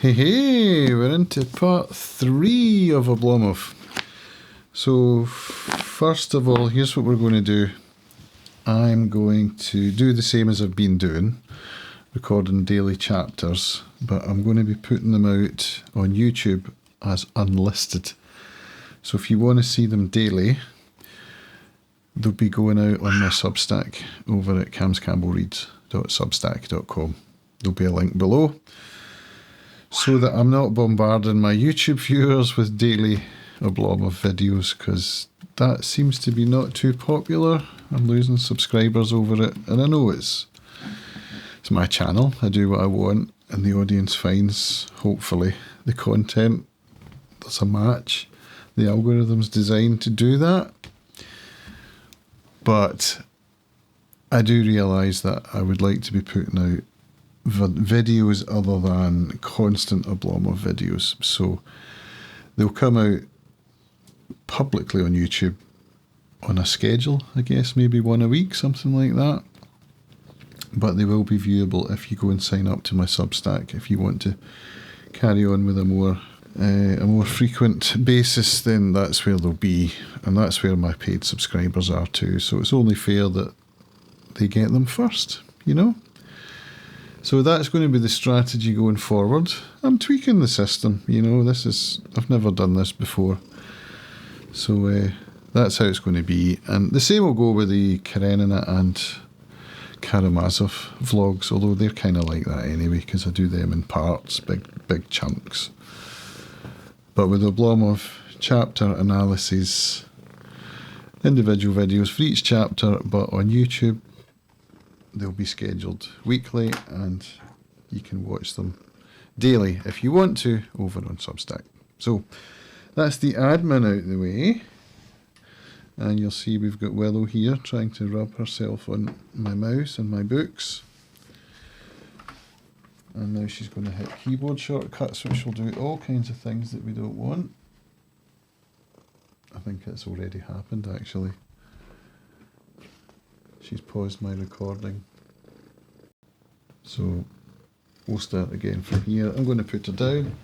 Hey, we're into part 3 of Oblomov. So, first of all, here's what we're going to do. I'm going to do the same as I've been doing, recording daily chapters, but I'm going to be putting them out on YouTube as unlisted. So if you want to see them daily, they'll be going out on my Substack over at camscampbellreads.substack.com. There'll be a link below, so that I'm not bombarding my YouTube viewers with daily Oblomov videos, because that seems to be not too popular. I'm losing subscribers over it, and I know it's my channel. I do what I want, and the audience finds, hopefully, the content. There's a match. The algorithm's designed to do that. But I do realise that I would like to be putting out videos other than constant Oblomov videos. So they'll come out publicly on YouTube on a schedule, I guess, maybe one a week, something like that. But they will be viewable if you go and sign up to my Substack. If you want to carry on with a more frequent basis, then that's where they'll be, and that's where my paid subscribers are too. So it's only fair that they get them first, you know? So that's going to be the strategy going forward. I'm tweaking the system, you know. I've never done this before. So that's how it's going to be. And the same will go with the Karenina and Karamazov vlogs, although they're kind of like that anyway, because I do them in parts, big chunks. But with Oblomov, chapter analyses, individual videos for each chapter, but on YouTube, they'll be scheduled weekly, and you can watch them daily if you want to over on Substack. So that's the admin out the way. And you'll see we've got Willow here trying to rub herself on my mouse and my books. And now she's going to hit keyboard shortcuts, which will do all kinds of things that we don't want. I think it's already happened, actually. She's paused my recording. So we'll start again from here. I'm going to put her down.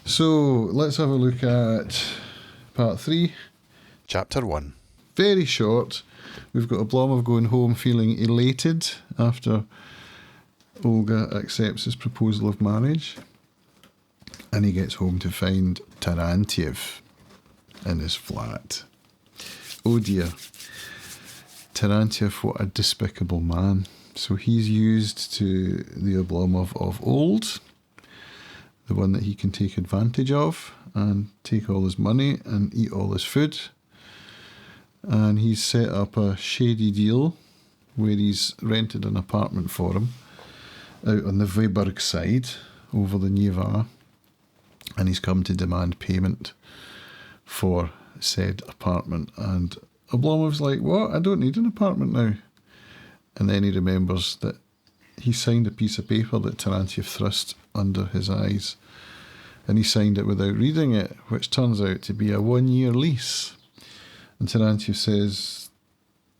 So let's have a look at part 3. Chapter 1. Very short. We've got Oblomov going home feeling elated after Olga accepts his proposal of marriage. And he gets home to find Tarantyev in his flat. Oh dear. Tarantyev, what a despicable man. So he's used to the Oblomov of old, the one that he can take advantage of and take all his money and eat all his food. And he's set up a shady deal where he's rented an apartment for him out on the Vyborg side over the Neva, and he's come to demand payment for said apartment. And Oblomov's like, what? I don't need an apartment now. And then he remembers that he signed a piece of paper that Tarantyev thrust under his eyes, and he signed it without reading it, which turns out to be a 1-year lease. And Tarantyev says,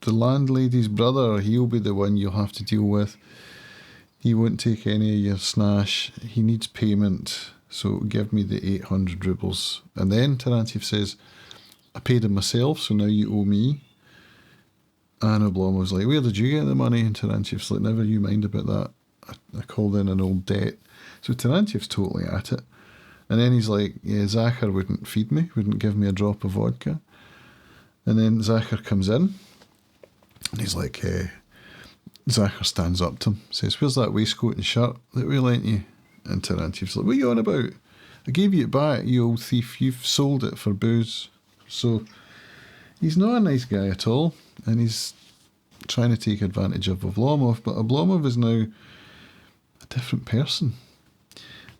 the landlady's brother, he'll be the one you'll have to deal with. He won't take any of your snash. He needs payment, so give me the 800 rubles. And then Tarantyev says, I paid him myself, so now you owe me. And Oblomov's like, where did you get the money? And Tarantyev's like, never you mind about that. I called in an old debt. So Tarantyev's totally at it. And then he's like, yeah, Zachar wouldn't feed me, wouldn't give me a drop of vodka. And then Zachar comes in, and he's like, Zachar stands up to him, says, where's that waistcoat and shirt that we lent you? And Tarantyev's like, what are you on about? I gave you it back, you old thief. You've sold it for booze. So he's not a nice guy at all, and he's trying to take advantage of Oblomov, but Oblomov is now a different person.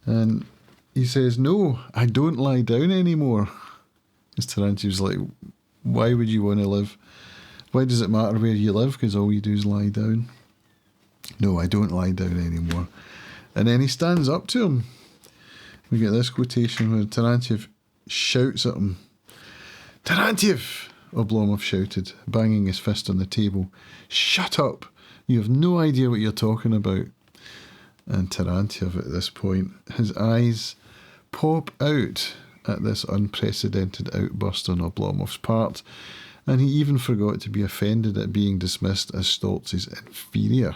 And he says, no, I don't lie down anymore. And Tarantyev's like, why would you want to live? Why does it matter where you live? Because all you do is lie down. No, I don't lie down anymore. And then he stands up to him. We get this quotation where Tarantyev shouts at him. Tarantyev! Oblomov shouted, banging his fist on the table. Shut up! You have no idea what you're talking about. And Tarantyev at this point, his eyes pop out at this unprecedented outburst on Oblomov's part, and he even forgot to be offended at being dismissed as Stoltz's inferior.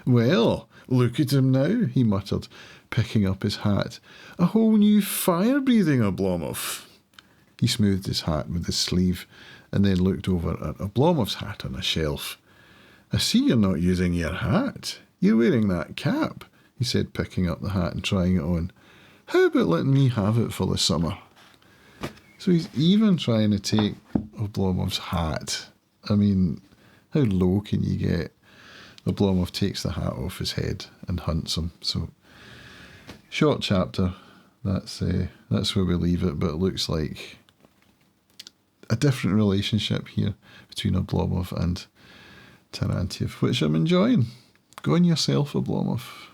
"Well, look at him now," he muttered, picking up his hat. "A whole new fire-breathing Oblomov." He smoothed his hat with his sleeve and then looked over at Oblomov's hat on a shelf. "I see you're not using your hat. You're wearing that cap," he said, picking up the hat and trying it on. "How about letting me have it for the summer?" So he's even trying to take Oblomov's hat. I mean, how low can you get? Oblomov takes the hat off his head and hunts him. So, short chapter. That's where we leave it, but it looks like a different relationship here between Oblomov and Tarantyev, which I'm enjoying. Go on yourself, Oblomov.